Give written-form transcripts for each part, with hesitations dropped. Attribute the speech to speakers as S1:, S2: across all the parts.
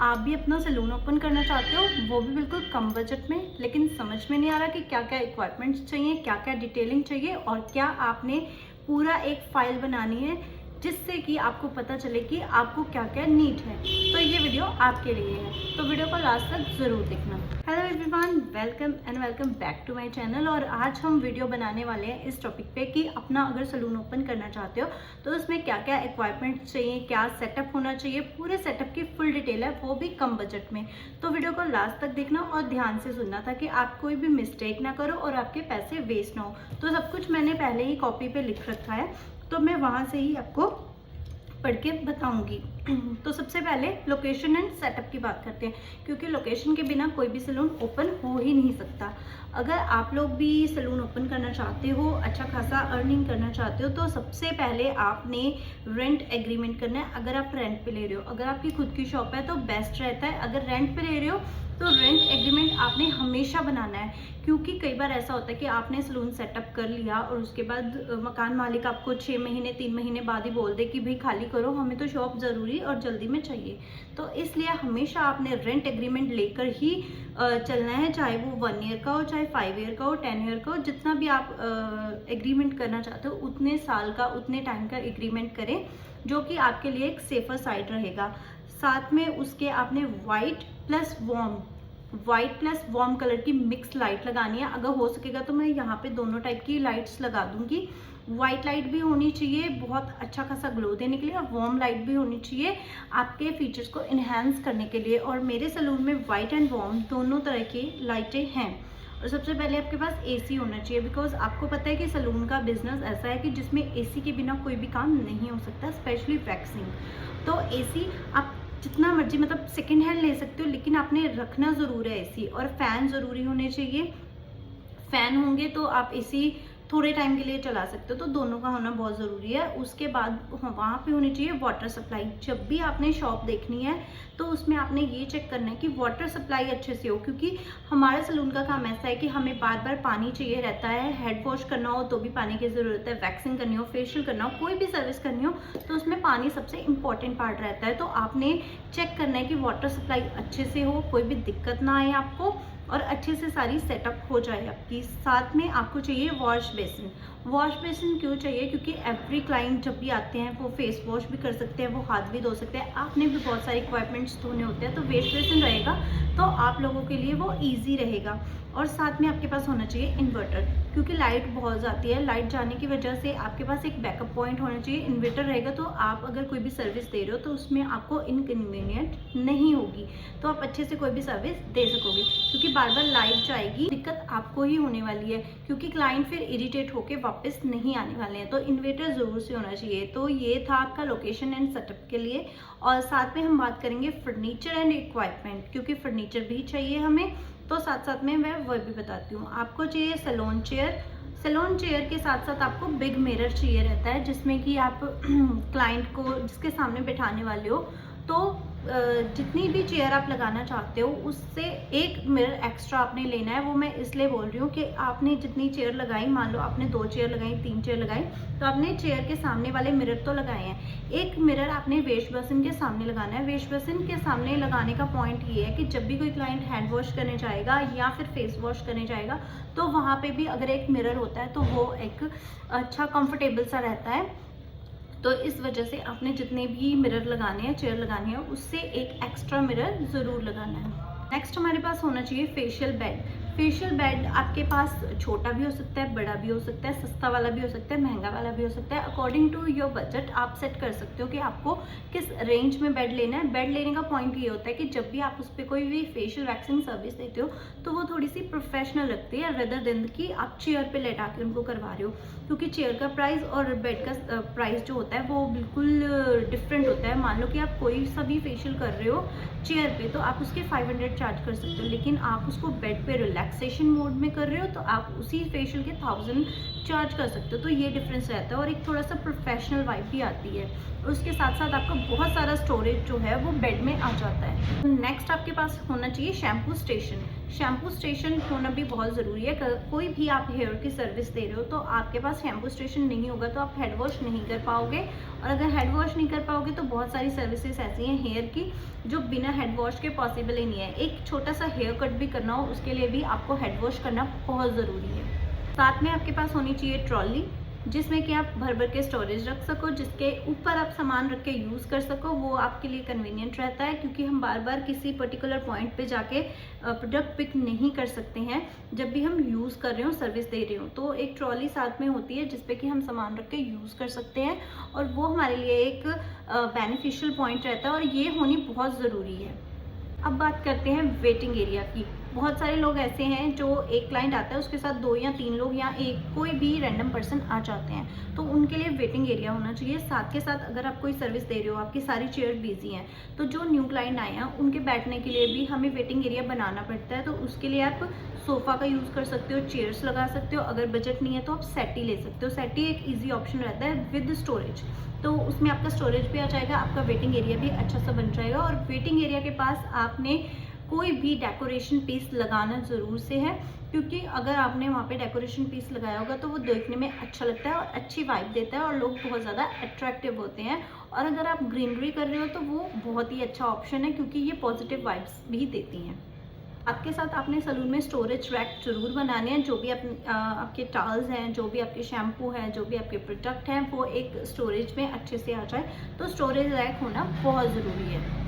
S1: आप भी अपना सैलून ओपन करना चाहते हो, वो भी बिल्कुल कम बजट में, लेकिन समझ में नहीं आ रहा कि क्या क्या इक्विपमेंट्स चाहिए, क्या क्या डिटेलिंग चाहिए और क्या आपने पूरा एक फाइल बनानी है जिससे कि आपको पता चले कि आपको क्या क्या नीड है। तो ये वीडियो आपके लिए है, तो वीडियो को लास्ट तक ज़रूर देखना। Hello everyone, welcome and welcome back to my channel. और आज हम वीडियो बनाने वाले हैं इस टॉपिक पे कि अपना अगर सैलून ओपन करना चाहते हो तो उसमें क्या क्या इक्विपमेंट्स चाहिए, क्या सेटअप होना चाहिए, पूरे सेटअप की फुल डिटेल है, वो भी कम बजट में। तो वीडियो को लास्ट तक देखना और ध्यान से सुनना ताकि आप कोई भी मिस्टेक ना करो और आपके पैसे वेस्ट ना हो। तो सब कुछ मैंने पहले ही कॉपी पे लिख रखा है, तो मैं वहाँ से ही आपको पढ़ के बताऊंगी। तो सबसे पहले लोकेशन एंड सेटअप की बात करते हैं, क्योंकि लोकेशन के बिना कोई भी सैलून ओपन हो ही नहीं सकता। अगर आप लोग भी सैलून ओपन करना चाहते हो, अच्छा खासा अर्निंग करना चाहते हो, तो सबसे पहले आपने रेंट एग्रीमेंट करना है। अगर आप रेंट पे ले रहे हो, अगर आपकी खुद की शॉप है तो बेस्ट रहता है। अगर रेंट पे ले रहे हो तो रेंट एग्रीमेंट आपने हमेशा बनाना है, क्योंकि कई बार ऐसा होता है कि आपने सैलून सेटअप कर लिया और उसके बाद मकान मालिक आपको 6 महीने 3 महीने बाद ही बोल दे कि भाई खाली करो, हमें तो शॉप ज़रूरी और जल्दी में चाहिए। तो इसलिए हमेशा आपने रेंट एग्रीमेंट लेकर ही चलना है, चाहे वो 1 ईयर का हो, चाहे 5 ईयर का हो, 10 ईयर का हो। जितना भी आप एग्रीमेंट करना चाहते हो उतने साल का, उतने टाइम का एग्रीमेंट करें, जो कि आपके लिए एक सेफर साइड रहेगा। साथ में उसके आपने वाइट प्लस वार्म कलर की मिक्स लाइट लगानी है। अगर हो सकेगा तो मैं यहाँ पे दोनों टाइप की लाइट्स लगा दूंगी। वाइट लाइट भी होनी चाहिए बहुत अच्छा खासा ग्लो देने के लिए, और वार्म लाइट भी होनी चाहिए आपके फीचर्स को इन्हेंस करने के लिए। और मेरे सैलून में वाइट एंड वार्म दोनों तरह की लाइटें हैं। और सबसे पहले आपके पास एसी होना चाहिए, बिकॉज आपको पता है कि सैलून का बिजनेस ऐसा है कि जिसमें एसी के बिना कोई भी काम नहीं हो सकता, स्पेशली वैक्सिंग। तो एसी आप जितना मर्जी मतलब सेकेंड हैंड ले सकते हो, लेकिन आपने रखना ज़रूर है एसी। और फैन ज़रूरी होने चाहिए, फैन होंगे तो आप एसी थोड़े टाइम के लिए चला सकते हो, तो दोनों का होना बहुत ज़रूरी है। उसके बाद वहाँ पे होनी चाहिए वाटर सप्लाई। जब भी आपने शॉप देखनी है तो उसमें आपने ये चेक करना है कि वाटर सप्लाई अच्छे से हो, क्योंकि हमारे सैलून का काम ऐसा है कि हमें बार बार पानी चाहिए रहता है। हेड वॉश करना हो तो भी पानी की ज़रूरत है, वैक्सिंग करनी हो, फेशियल करना हो, कोई भी सर्विस करनी हो तो उसमें पानी सबसे इंपॉर्टेंट पार्ट रहता है। तो आपने चेक करना है कि वाटर सप्लाई अच्छे से हो, कोई भी दिक्कत ना आए आपको, और अच्छे से सारी सेटअप हो जाए आपकी। साथ में आपको चाहिए वॉश बेसिन। वॉश बेसिन क्यों चाहिए? क्योंकि एवरी क्लाइंट जब भी आते हैं वो फेस वॉश भी कर सकते हैं, वो हाथ भी धो सकते हैं, आपने भी बहुत सारे इक्विपमेंट्स धोने होते हैं, तो वेस्ट बेसिन रहेगा तो आप लोगों के लिए वो ईजी रहेगा। और साथ में आपके पास होना चाहिए इन्वर्टर, क्योंकि लाइट बहुत जाती है। लाइट जाने की वजह से आपके पास एक बैकअप पॉइंट होना चाहिए। इन्वर्टर रहेगा तो आप अगर कोई भी सर्विस दे रहे हो तो उसमें आपको इनकन्वीनियंट नहीं होगी, तो आप अच्छे से कोई भी सर्विस दे सकोगे। क्योंकि बार बार लाइट जाएगी, दिक्कत आपको ही होने वाली है, क्योंकि क्लाइंट फिर इरिटेट होकर वापस नहीं आने वाले हैं। तो इन्वर्टर ज़रूर से होना चाहिए। तो ये था आपका लोकेशन एंड सेटअप के लिए। और साथ में हम बात करेंगे फर्नीचर एंड इक्विपमेंट, क्योंकि फर्नीचर भी चाहिए हमें, तो साथ साथ में मैं वह भी बताती हूँ। आपको चाहिए सैलून चेयर। सैलून चेयर के साथ साथ आपको बिग मिरर चाहिए रहता है, जिसमें कि आप क्लाइंट को जिसके सामने बैठाने वाले हो, तो जितनी भी चेयर आप लगाना चाहते हो उससे एक मिरर एक्स्ट्रा आपने लेना है। वो मैं इसलिए बोल रही हूँ कि आपने जितनी चेयर लगाई, मान लो आपने 2 चेयर लगाई, 3 चेयर लगाई, तो आपने चेयर के सामने वाले मिरर तो लगाए हैं, एक मिरर आपने वेस्ट बेसिन के सामने लगाना है। वेस्ट बेसिन के सामने लगाने का पॉइंट ये है कि जब भी कोई क्लाइंट हैंड वॉश करने जाएगा या फिर फेस वॉश करने जाएगा तो वहाँ पे भी अगर एक मिरर होता है तो वो एक अच्छा कंफर्टेबल सा रहता है। तो इस वजह से आपने जितने भी मिरर लगाने हैं, चेयर लगानी है, उससे एक एक्स्ट्रा मिरर ज़रूर लगाना है। नेक्स्ट हमारे पास होना चाहिए फेशियल बेड। फेशियल बेड आपके पास छोटा भी हो सकता है, बड़ा भी हो सकता है, सस्ता वाला भी हो सकता है, महंगा वाला भी हो सकता है। अकॉर्डिंग टू योर बजट आप सेट कर सकते हो कि आपको किस रेंज में बेड लेना है। बेड लेने का पॉइंट ये होता है कि जब भी आप उस पर कोई भी फेशियल वैक्सिंग सर्विस देते हो तो वो थोड़ी सी प्रोफेशनल लगती है, रेदर देन कि आप चेयर पे लेटा के उनको करवा रहे हो। क्योंकि चेयर का प्राइस और बेड का प्राइस जो होता है वो बिल्कुल डिफरेंट होता है। मान लो कि आप कोई सा भी फेशियल कर रहे हो चेयर पे तो आप उसके 500 चार्ज कर सकते हो, लेकिन आप उसको बेड पे रिलैक्सेशन मोड में कर रहे हो तो आप उसी फेशियल के 1000 चार्ज कर सकते हो। तो ये डिफरेंस रहता है और एक थोड़ा सा प्रोफेशनल वाइब भी आती है। उसके साथ साथ आपका बहुत सारा स्टोरेज जो है वो बेड में आ जाता है। नेक्स्ट आपके पास होना चाहिए शैम्पू स्टेशन। शैम्पू स्टेशन होना भी बहुत ज़रूरी है। कोई भी आप हेयर की सर्विस दे रहे हो तो आपके पास शैम्पू स्टेशन नहीं होगा तो आप हेड वॉश नहीं कर पाओगे, और अगर हेड वॉश नहीं कर पाओगे तो बहुत सारी सर्विसेज ऐसी हैं हेयर की जो बिना हेड वॉश के पॉसिबल ही नहीं है। एक छोटा सा हेयर कट भी करना हो उसके लिए भी आपको हेड वॉश करना बहुत ज़रूरी है। साथ में आपके पास होनी चाहिए ट्रॉली, जिसमें कि आप भर भर के स्टोरेज रख सको, जिसके ऊपर आप सामान रख के यूज़ कर सको। वो आपके लिए कन्वीनियंट रहता है क्योंकि हम बार बार किसी पर्टिकुलर पॉइंट पे जाके प्रोडक्ट पिक नहीं कर सकते हैं जब भी हम यूज़ कर रहे हो, सर्विस दे रहे हो। तो एक ट्रॉली साथ में होती है जिसपे कि हम सामान रख के यूज़ कर सकते हैं, और वो हमारे लिए एक बेनिफिशियल पॉइंट रहता है और ये होनी बहुत ज़रूरी है। अब बात करते हैं वेटिंग एरिया की। बहुत सारे लोग ऐसे हैं जो एक क्लाइंट आता है उसके साथ 2 या 3 लोग या एक कोई भी रैंडम पर्सन आ जाते हैं, तो उनके लिए वेटिंग एरिया होना चाहिए। साथ के साथ अगर आप कोई सर्विस दे रहे हो, आपकी सारी चेयर बिजी हैं, तो जो न्यू क्लाइंट आए हैं उनके बैठने के लिए भी हमें वेटिंग एरिया बनाना पड़ता है। तो उसके लिए आप सोफ़ा का यूज़ कर सकते हो, चेयर्स लगा सकते हो। अगर बजट नहीं है तो आप सेटी ले सकते हो। सेटी एक ईजी ऑप्शन रहता है विद स्टोरेज, तो उसमें आपका स्टोरेज भी आ जाएगा, आपका वेटिंग एरिया भी अच्छा सा बन जाएगा। और वेटिंग एरिया के पास आपने कोई भी डेकोरेशन पीस लगाना ज़रूर से है, क्योंकि अगर आपने वहाँ पे डेकोरेशन पीस लगाया होगा तो वो देखने में अच्छा लगता है और अच्छी वाइब देता है और लोग बहुत ज़्यादा अट्रैक्टिव होते हैं। और अगर आप ग्रीनरी कर रहे हो तो वो बहुत ही अच्छा ऑप्शन है क्योंकि ये पॉजिटिव वाइब्स भी देती हैं। आपके साथ आपने सलून में स्टोरेज रैक जरूर बनाने हैं। जो भी आपके टॉवल्स हैं, जो भी आपके शैम्पू हैं, जो भी आपके प्रोडक्ट हैं, वो एक स्टोरेज में अच्छे से आ जाए, तो स्टोरेज रैक होना बहुत ज़रूरी है।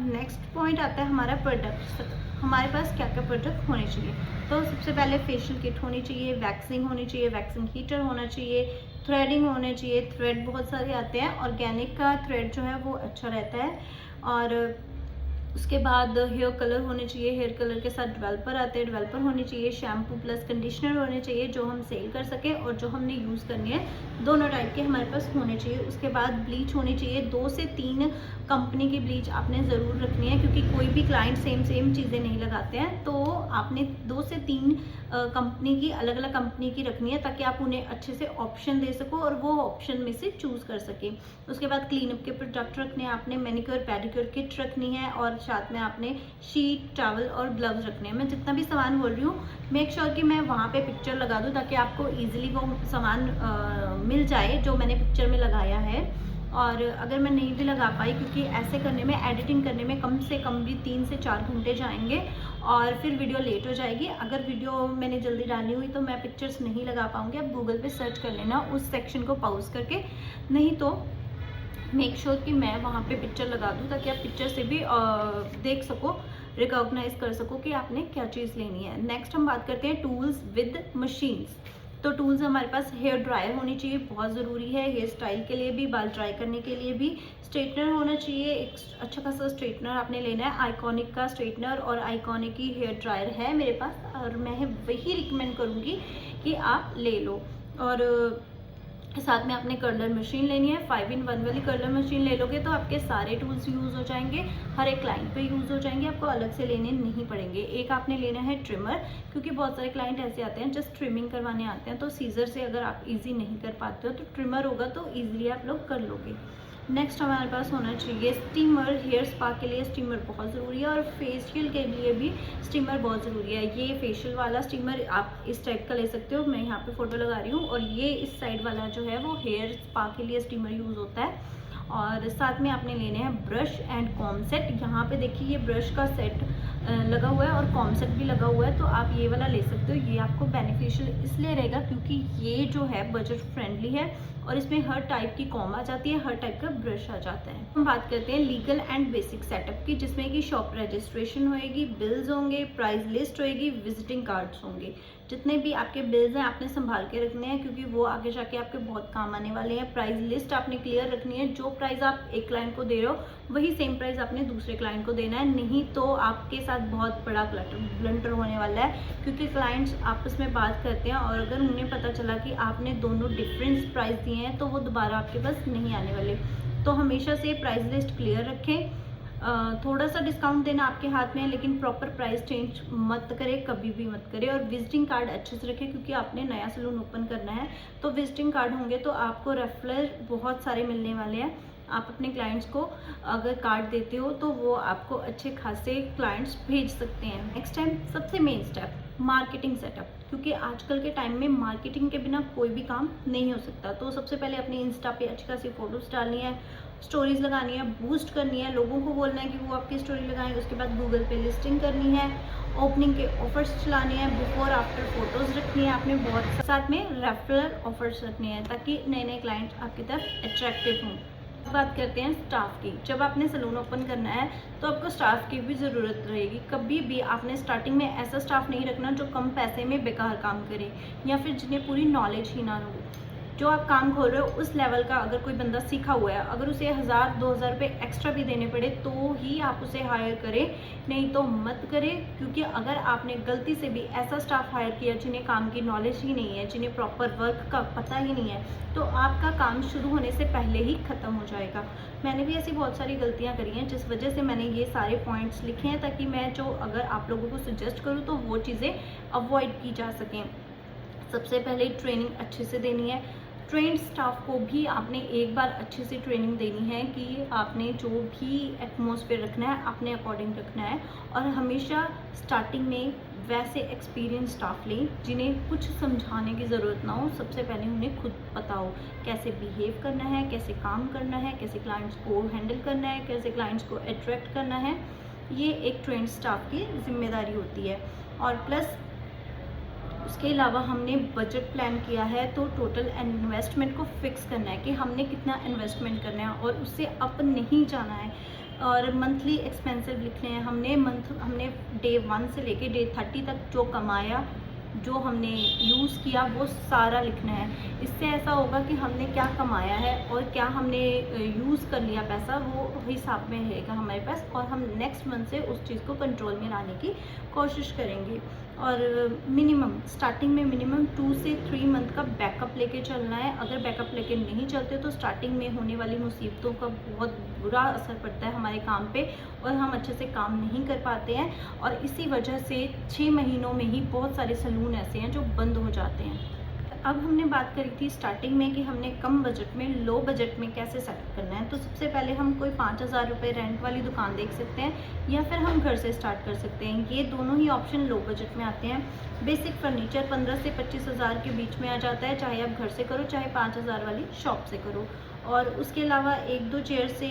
S1: नेक्स्ट पॉइंट आता है हमारा प्रोडक्ट। हमारे पास क्या क्या प्रोडक्ट होने चाहिए। तो सबसे पहले फेशियल किट होनी चाहिए, वैक्सिंग होनी चाहिए, वैक्सिंग हीटर होना चाहिए, थ्रेडिंग होने चाहिए। थ्रेड बहुत सारे आते हैं, ऑर्गेनिक का थ्रेड जो है वो अच्छा रहता है। और उसके बाद हेयर कलर होने चाहिए, हेयर कलर के साथ डेवलपर आते हैं, डेवलपर होने चाहिए। शैम्पू प्लस कंडीशनर होने चाहिए जो हम सेल कर सकें और जो हमने यूज़ करनी है, दोनों टाइप के हमारे पास होने चाहिए। उसके बाद ब्लीच होनी चाहिए, 2 से 3 कंपनी की ब्लीच आपने ज़रूर रखनी है क्योंकि कोई भी क्लाइंट सेम चीज़ें नहीं लगाते हैं, तो आपने 2 से 3 कंपनी की, अलग अलग कंपनी की रखनी है ताकि आप उन्हें अच्छे से ऑप्शन दे सको और वो ऑप्शन में से चूज़ कर सकें। उसके बाद क्लीनअप के प्रोडक्ट रखने हैं आपने, मैनिक्योर पेडिक्योर किट रखनी है, और साथ में आपने शीट, टॉवल और ग्लव्स रखने हैं। मैं जितना भी सामान बोल रही हूँ मेक श्योर कि मैं वहाँ पे पिक्चर लगा दूँ ताकि आपको ईजिली वो सामान मिल जाए जो मैंने पिक्चर में लगाया है। और अगर मैं नहीं भी लगा पाई, क्योंकि ऐसे करने में, एडिटिंग करने में कम से कम भी 3 से 4 घंटे जाएंगे और फिर वीडियो लेट हो जाएगी। अगर वीडियो मैंने जल्दी डालनी हुई तो मैं पिक्चर्स नहीं लगा पाऊँगी। आप गूगल पे सर्च कर लेना उस सेक्शन को पॉज करके, नहीं तो मेक श्योर कि मैं वहाँ पे पिक्चर लगा दूँ ताकि आप पिक्चर से भी देख सको, रिकॉग्नाइज कर सको कि आपने क्या चीज़ लेनी है। नेक्स्ट हम बात करते हैं टूल्स विद मशीन्स। तो टूल्स हमारे पास हेयर ड्रायर होनी चाहिए, बहुत ज़रूरी है हेयर स्टाइल के लिए भी, बाल ड्राई करने के लिए भी। स्ट्रेटनर होना चाहिए, एक अच्छा खासा स्ट्रेटनर आपने लेना है। आइकॉनिक का स्ट्रेटनर और आइकॉनिक की हेयर ड्रायर है मेरे पास और मैं वही रिकमेंड करूँगी कि आप ले लो। और साथ में आपने कर्लर मशीन लेनी है, 5-in-1 वाली कर्लर मशीन ले लोगे तो आपके सारे टूल्स यूज़ हो जाएंगे, हर एक क्लाइंट पे यूज़ हो जाएंगे, आपको अलग से लेने नहीं पड़ेंगे। एक आपने लेना है ट्रिमर, क्योंकि बहुत सारे क्लाइंट ऐसे आते हैं जस्ट ट्रिमिंग करवाने आते हैं, तो सीजर से अगर आप इजी नहीं कर पाते हो तो ट्रिमर होगा तो ईजिली आप लोग कर लोगे। नेक्स्ट हमारे पास होना चाहिए स्टीमर। हेयर स्पा के लिए स्टीमर बहुत ज़रूरी है और फेशियल के लिए भी स्टीमर बहुत ज़रूरी है। ये फेशियल वाला स्टीमर आप इस टाइप का ले सकते हो, मैं यहाँ पे फ़ोटो लगा रही हूँ, और ये इस साइड वाला जो है वो हेयर स्पा के लिए स्टीमर यूज़ होता है। और साथ में आपने लेने हैं ब्रश एंड कॉम सेट। यहाँ पे देखिए ये ब्रश का सेट लगा हुआ है और कॉम सेट भी लगा हुआ है, तो आप ये वाला ले सकते हो। ये आपको बेनिफिशियल इसलिए रहेगा क्योंकि ये जो है बजट फ्रेंडली है और इसमें हर टाइप की कॉम आ जाती है, हर टाइप का ब्रश आ जाता है। हम बात करते हैं लीगल एंड बेसिक सेटअप की, जिसमें कि शॉप रजिस्ट्रेशन होएगी, बिल्स होंगे, प्राइस लिस्ट होएगी, विजिटिंग कार्ड्स होंगे। जितने भी आपके बिल्स हैं आपने संभाल के रखने हैं क्योंकि वो आगे जाके आपके बहुत काम आने वाले हैं। प्राइस लिस्ट आपने क्लियर रखनी है, जो प्राइस आप एक क्लाइंट को दे रहे हो वही सेम प्राइस आपने दूसरे क्लाइंट को देना है, नहीं तो आपके साथ बहुत बड़ा ब्लंडर होने वाला है। क्योंकि क्लाइंट्स आपस में बात करते हैं और अगर उन्हें पता चला कि आपने दोनों डिफरेंट प्राइस दिए हैं तो वो दोबारा आपके पास नहीं आने वाले। तो हमेशा से प्राइस लिस्ट क्लियर रखें। थोड़ा सा डिस्काउंट देना आपके हाथ में है, लेकिन प्रॉपर प्राइस चेंज मत करें, कभी भी मत करें। और विजिटिंग कार्ड अच्छे से रखें क्योंकि आपने नया सलून ओपन करना है, तो विजिटिंग कार्ड होंगे तो आपको रेफरल बहुत सारे मिलने वाले हैं। आप अपने क्लाइंट्स को अगर कार्ड देते हो तो वो आपको अच्छे खासे क्लाइंट्स भेज सकते हैं। नेक्स्ट टाइम सबसे मेन स्टेप मार्केटिंग सेटअप, क्योंकि आजकल के टाइम में मार्केटिंग के बिना कोई भी काम नहीं हो सकता। तो सबसे पहले अपनी इंस्टा पे अच्छी खासी फोटोज़ डालनी है, स्टोरीज लगानी है, बूस्ट करनी है, लोगों को बोलना है कि वो आपकी स्टोरी लगाएं। उसके बाद गूगल पे लिस्टिंग करनी है, ओपनिंग के ऑफर्स चलाने हैं, बिफोर आफ्टर फोटोज़ रखनी है आपने, बहुत साथ में रेफरल ऑफर्स रखने हैं ताकि नए नए क्लाइंट्स आपकी तरफ अट्रैक्टिव हों। बात करते हैं स्टाफ की। जब आपने सलून ओपन करना है तो आपको स्टाफ की भी ज़रूरत रहेगी। कभी भी आपने स्टार्टिंग में ऐसा स्टाफ नहीं रखना जो कम पैसे में बेकार काम करे या फिर जिन्हें पूरी नॉलेज ही ना हो। जो आप काम खोल रहे हो उस लेवल का अगर कोई बंदा सीखा हुआ है, अगर उसे 1000-2000 रुपये एक्स्ट्रा भी देने पड़े तो ही आप उसे हायर करें, नहीं तो मत करें। क्योंकि अगर आपने गलती से भी ऐसा स्टाफ हायर किया जिन्हें काम की नॉलेज ही नहीं है, जिन्हें प्रॉपर वर्क का पता ही नहीं है, तो आपका काम शुरू होने से पहले ही ख़त्म हो जाएगा। मैंने भी ऐसी बहुत सारी गलतियाँ करी हैं जिस वजह से मैंने ये सारे पॉइंट्स लिखे हैं ताकि मैं जो अगर आप लोगों को सजेस्ट करूँ तो वो चीज़ें अवॉइड की जा सकें। सबसे पहले ट्रेनिंग अच्छे से देनी है। ट्रेंड स्टाफ को भी आपने एक बार अच्छे से ट्रेनिंग देनी है कि आपने जो भी एटमॉस्फेयर रखना है अपने अकॉर्डिंग रखना है, और हमेशा स्टार्टिंग में वैसे एक्सपीरियंस स्टाफ लें जिन्हें कुछ समझाने की ज़रूरत ना हो। सबसे पहले उन्हें खुद पता हो कैसे बिहेव करना है, कैसे काम करना है, कैसे क्लाइंट्स को हैंडल करना है, कैसे क्लाइंट्स को अट्रैक्ट करना है। ये एक ट्रेंड स्टाफ की जिम्मेदारी होती है। और प्लस उसके अलावा हमने बजट प्लान किया है तो टोटल इन्वेस्टमेंट को फिक्स करना है कि हमने कितना इन्वेस्टमेंट करना है और उससे अप नहीं जाना है। और मंथली एक्सपेंसिव लिखने हैं। हमने डे 1 से लेके डे 30 तक जो कमाया, जो हमने यूज़ किया, वो सारा लिखना है। इससे ऐसा होगा कि हमने क्या कमाया है और क्या हमने यूज़ कर लिया पैसा, वो हिसाब में रहेगा हमारे पास, और हम नेक्स्ट मंथ से उस चीज़ को कंट्रोल में लाने की कोशिश करेंगे। और मिनिमम स्टार्टिंग में मिनिमम 2 से 3 मंथ का बैकअप लेके चलना है। अगर बैकअप लेके नहीं चलते तो स्टार्टिंग में होने वाली मुसीबतों का बहुत बुरा असर पड़ता है हमारे काम पे और हम अच्छे से काम नहीं कर पाते हैं, और इसी वजह से 6 महीनों में ही बहुत सारे सलून ऐसे हैं जो बंद हो जाते हैं। अब हमने बात करी थी स्टार्टिंग में कि हमने कम बजट में, लो बजट में कैसे सेटअप करना है। तो सबसे पहले हम कोई 5000 रुपये रेंट वाली दुकान देख सकते हैं या फिर हम घर से स्टार्ट कर सकते हैं। ये दोनों ही ऑप्शन लो बजट में आते हैं। बेसिक फर्नीचर 15 से 25 हज़ार के बीच में आ जाता है, चाहे आप घर से करो चाहे 5000 वाली शॉप से करो। और उसके अलावा 1-2 चेयर से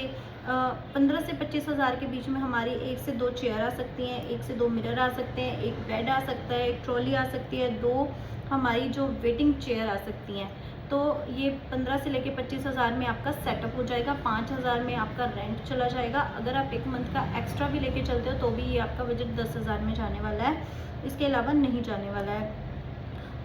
S1: 15 से 25 हज़ार के बीच में हमारी 1 से 2 चेयर आ सकती हैं, 1 से 2 मिरर आ सकते हैं, एक बेड आ सकता है, एक ट्रॉली आ सकती है, 2 हमारी जो वेटिंग चेयर आ सकती हैं। तो ये 15 से लेके 25 हज़ार में आपका सेटअप हो जाएगा। 5000 में आपका रेंट चला जाएगा। अगर आप 1 मंथ का एक्स्ट्रा भी लेके चलते हो तो भी ये आपका बजट 10,000 में जाने वाला है, इसके अलावा नहीं जाने वाला है।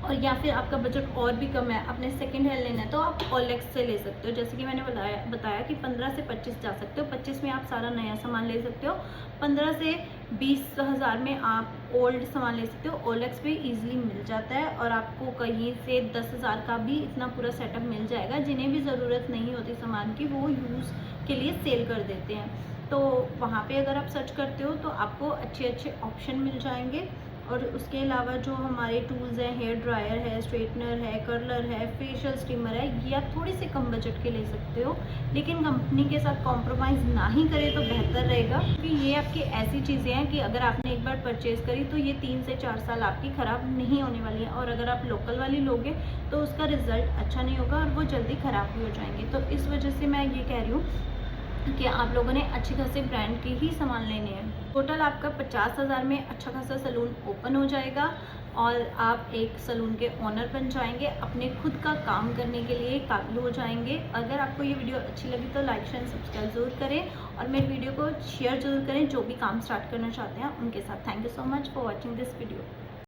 S1: और या फिर आपका बजट और भी कम है, आपने सेकंड हैंड लेना है तो आप ओलेक्स से ले सकते हो। जैसे कि मैंने बताया कि 15 से 25 जा सकते हो, 25 में आप सारा नया सामान ले सकते हो, 15 से 20 हज़ार में आप ओल्ड सामान ले सकते हो। ओलेक्स पे इजीली मिल जाता है और आपको कहीं से 10,000 का भी इतना पूरा सेटअप मिल जाएगा। जिन्हें भी ज़रूरत नहीं होती सामान की वो यूज़ के लिए सेल कर देते हैं। तो वहाँ पे अगर आप सर्च करते हो तो आपको अच्छे अच्छे ऑप्शन मिल जाएंगे। और उसके अलावा जो हमारे टूल्स हैं, हेयर ड्रायर है, स्ट्रेटनर है, कर्लर है, फेशियल स्टीमर है, ये आप थोड़ी से कम बजट के ले सकते हो, लेकिन कंपनी के साथ कॉम्प्रोमाइज़ ना ही करें तो बेहतर रहेगा। क्योंकि ये आपकी ऐसी चीज़ें हैं कि अगर आपने एक बार परचेज़ करी तो ये 3 से 4 साल आपकी ख़राब नहीं होने वाली है, और अगर आप लोकल वाली लोगे तो उसका रिज़ल्ट अच्छा नहीं होगा और वो जल्दी ख़राब भी हो जाएंगे। तो इस वजह से मैं ये कह रही हूँ कि आप लोगों ने अच्छे खासे ब्रांड के ही सामान लेने हैं। टोटल आपका 50,000 में अच्छा खासा सलून ओपन हो जाएगा और आप एक सलून के ओनर बन जाएंगे, अपने खुद का काम करने के लिए काबिल हो जाएंगे। अगर आपको ये वीडियो अच्छी लगी तो लाइक शेयर सब्सक्राइब ज़रूर करें और मेरे वीडियो को शेयर ज़रूर करें जो भी काम स्टार्ट करना चाहते हैं उनके साथ। Thank you so much for watching this video.